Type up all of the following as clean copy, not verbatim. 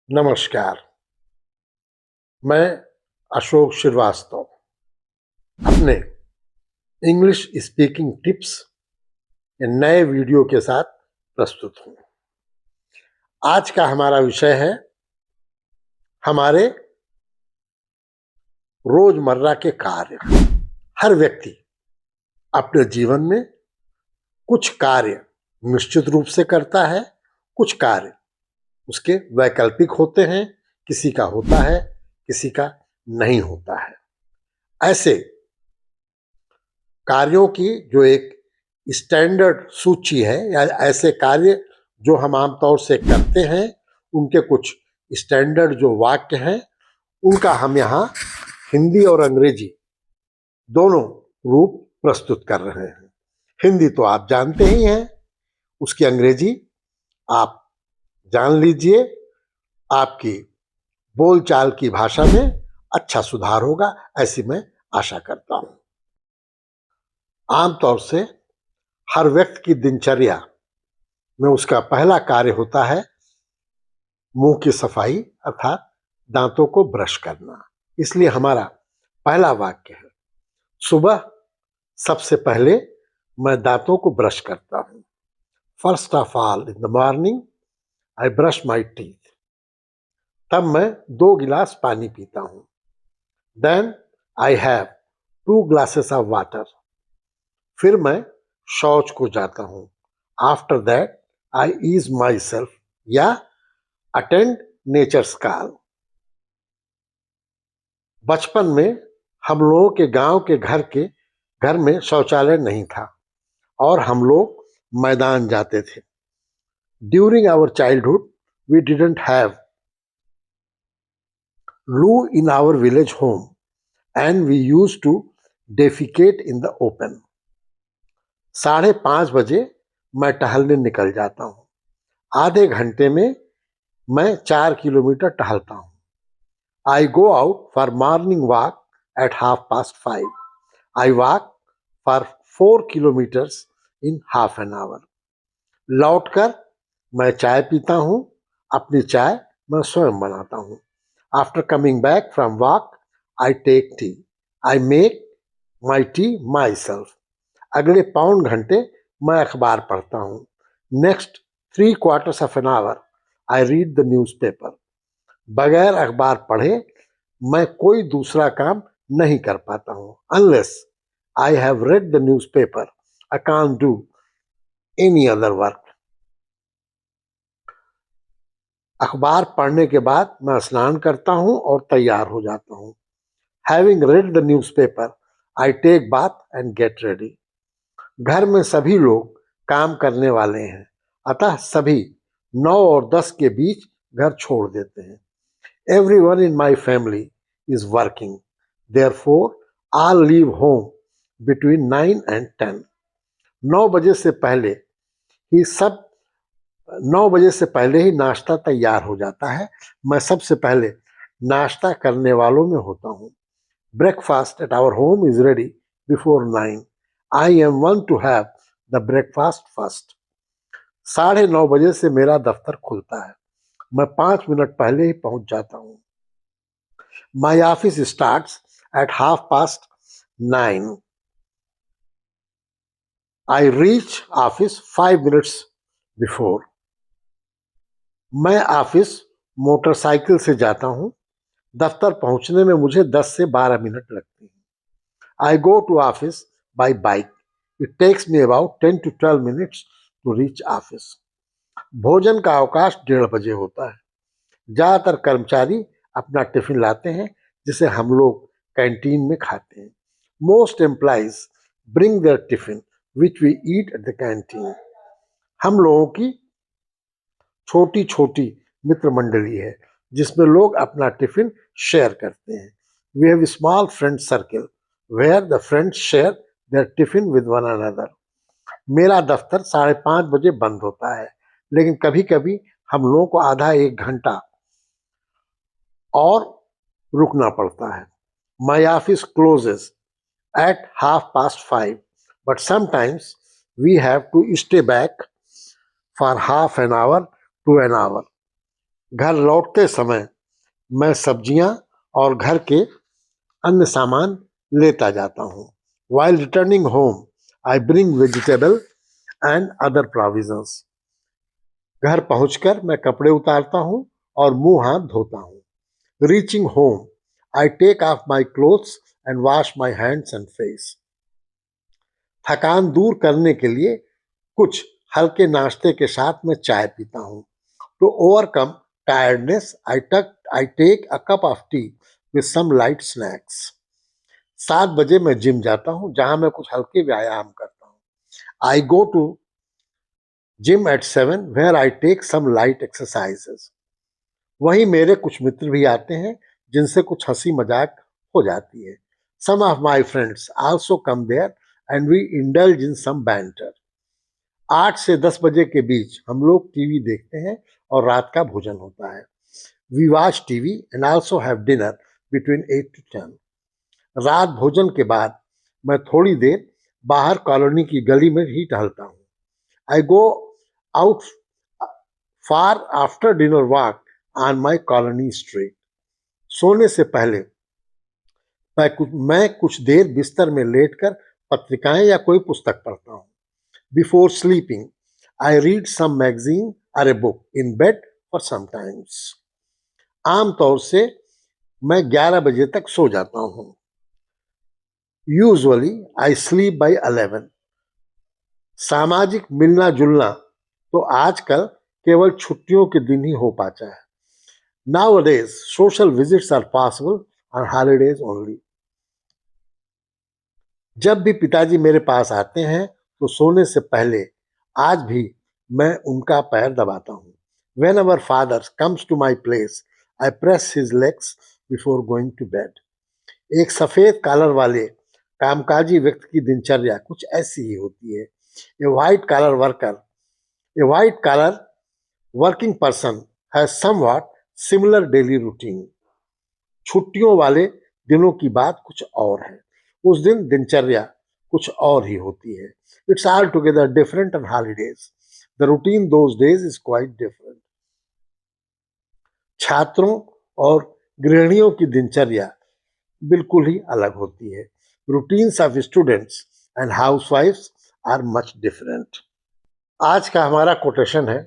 नमस्कार। मैं अशोक श्रीवास्तव अपने इंग्लिश स्पीकिंग टिप्स के नए वीडियो के साथ प्रस्तुत हूँ। आज का हमारा विषय है हमारे रोजमर्रा के कार्य। हर व्यक्ति अपने जीवन में कुछ कार्य निश्चित रूप से करता है, कुछ कार्य उसके वैकल्पिक होते हैं, किसी का होता है, किसी का नहीं होता है। ऐसे कार्यों की जो एक स्टैंडर्ड सूची है या ऐसे कार्य जो हम आमतौर से करते हैं, उनके कुछ स्टैंडर्ड जो वाक्य हैं, उनका हम यहाँ हिंदी और अंग्रेजी दोनों रूप प्रस्तुत कर रहे हैं। हिंदी तो आप जानते ही हैं, उसकी अंग्रेजी आप जान लीजिए। आपकी बोलचाल की भाषा में अच्छा सुधार होगा, ऐसी मैं आशा करता हूं। आमतौर से हर व्यक्ति की दिनचर्या में उसका पहला कार्य होता है मुंह की सफाई अर्थात दांतों को ब्रश करना। इसलिए हमारा पहला वाक्य है, सुबह सबसे पहले मैं दांतों को ब्रश करता हूं। First of all in the morning I brush my teeth. तब मैं 2 गिलास पानी पीता हूं। Then I have 2 glasses of water. फिर मैं शौच को जाता हूं। After that I ease myself या अटेंड नेचर्स कॉल। बचपन में हम लोगों के गांव के घर में शौचालय नहीं था और हम लोग मैदान जाते थे। During our childhood we didn't have loo in our village home and we used to defecate in the open. 5:30 बजे मैं टहलने निकल जाता हूं। आधे घंटे में मैं 4 किलोमीटर टहलता हूं। I go out for morning walk at 5:30. I walk for 4 kilometers in half an hour. लौटकर मैं चाय पीता हूं। अपनी चाय मैं स्वयं बनाता हूं। After coming back from walk, I take tea. I make my tea myself. अगले 1.25 घंटे मैं अखबार पढ़ता हूँ। Next 3/4 of an hour, I read the newspaper. बगैर अखबार पढ़े मैं कोई दूसरा काम नहीं कर पाता हूँ। Unless I have read the newspaper, I can't do any other work. अखबार पढ़ने के बाद मैं स्नान करता हूं और तैयार हो जाता हूं। Having read the newspaper, I take bath and get ready. घर में सभी लोग काम करने वाले हैं, अतः सभी 9 और 10 के बीच घर छोड़ देते हैं। Everyone in my family is working. Therefore, I'll leave home between 9 and 10. 9 बजे से पहले ही 9 बजे से पहले ही नाश्ता तैयार हो जाता है। मैं सबसे पहले नाश्ता करने वालों में होता हूँ। Breakfast at our home is ready before 9. I am one to have the breakfast first. 9:30 बजे से मेरा दफ्तर खुलता है। मैं 5 मिनट पहले ही पहुंच जाता हूँ। My office starts at 9:30. I reach office 5 minutes before. मैं ऑफिस मोटरसाइकिल से जाता हूं। दफ्तर पहुंचने में मुझे 10 से 12 मिनट लगते हैं। I go to office by bike. It takes me about 10 to 12 minutes to reach office. भोजन का अवकाश 1:30 बजे होता है। ज्यादातर कर्मचारी अपना टिफिन लाते हैं, जिसे हम लोग कैंटीन में खाते हैं। Most employees bring their tiffin which we eat at the canteen. हम लोगों की छोटी छोटी मित्र मंडली है, जिसमें लोग अपना टिफिन शेयर करते हैं। We have small friend circle where the friends share their tiffin with one another. मेरा दफ्तर 5:30 बजे बंद होता है, लेकिन कभी कभी हम लोगों को आधा 1 घंटा और रुकना पड़ता है। My office closes at 5:30, but sometimes we have to stay back for half an hour to an hour. घर लौटते समय मैं सब्जियां और घर के अन्य सामान लेता जाता हूँ. While returning home, I bring vegetable and other provisions. घर पहुंचकर मैं कपड़े उतारता हूँ और मुंह हाथ धोता हूँ. Reaching home, I take off my clothes and wash my hands and face. थकान दूर करने के लिए कुछ हल्के नाश्ते के साथ मैं चाय पीता हूँ. To overcome tiredness, I take a cup of tea with some light snacks. 7 बजे मैं जिम जाता हूँ जहां मैं कुछ हल्के व्यायाम करता हूँ. I go to gym at 7 where I take some light exercises. वहीं मेरे कुछ मित्र भी आते हैं जिनसे कुछ हंसी मजाक हो जाती है. Some of my friends also come there and we indulge in some banter. 8 से 10 बजे के बीच हम लोग टीवी देखते हैं और रात का भोजन होता है. We watch TV and also have dinner between 8 to 10. रात भोजन के बाद मैं थोड़ी देर बाहर कॉलोनी की गली में ही टहलता हूँ. I go out for after dinner walk on my colony street. सोने से पहले मैं कुछ देर बिस्तर में लेटकर पत्रिकाएं या कोई पुस्तक पढ़ता हूँ. Before sleeping, I read some magazine or a book in bed for some times. आमतौर से मैं 11 बजे तक सो जाता हूँ. Usually, I sleep by 11. सामाजिक मिलना जुलना तो आजकल केवल छुट्टियों के दिन ही हो पाता है. Nowadays, social visits are possible on holidays only. जब भी पिताजी मेरे पास आते हैं तो सोने से पहले आज भी मैं उनका पैर दबाता हूँ. Whenever father comes to my place, I press his legs before going to bed. एक सफेद कॉलर वाले कामकाजी व्यक्ति की दिनचर्या कुछ ऐसी ही होती है. A white collar working person has somewhat similar daily routine. छुट्टियों वाले दिनों की बात कुछ और है. उस दिन दिनचर्या कुछ और ही होती है. It's altogether different on holidays. The routine those days is quite different. छात्रों और गृहिणियों की दिनचर्या बिल्कुल ही अलग होती है. Routines of students and housewives are much different. आज का हमारा कोटेशन है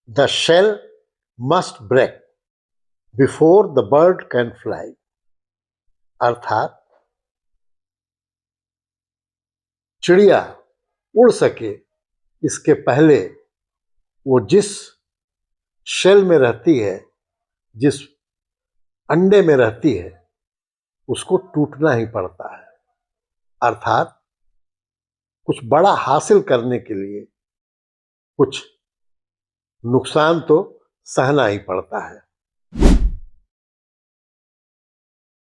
The shell must break before the bird can fly. अर्थात चिड़िया उड़ सके इसके पहले वो जिस शेल में रहती है, जिस अंडे में रहती है, उसको टूटना ही पड़ता है. अर्थात कुछ बड़ा हासिल करने के लिए कुछ नुकसान तो सहना ही पड़ता है.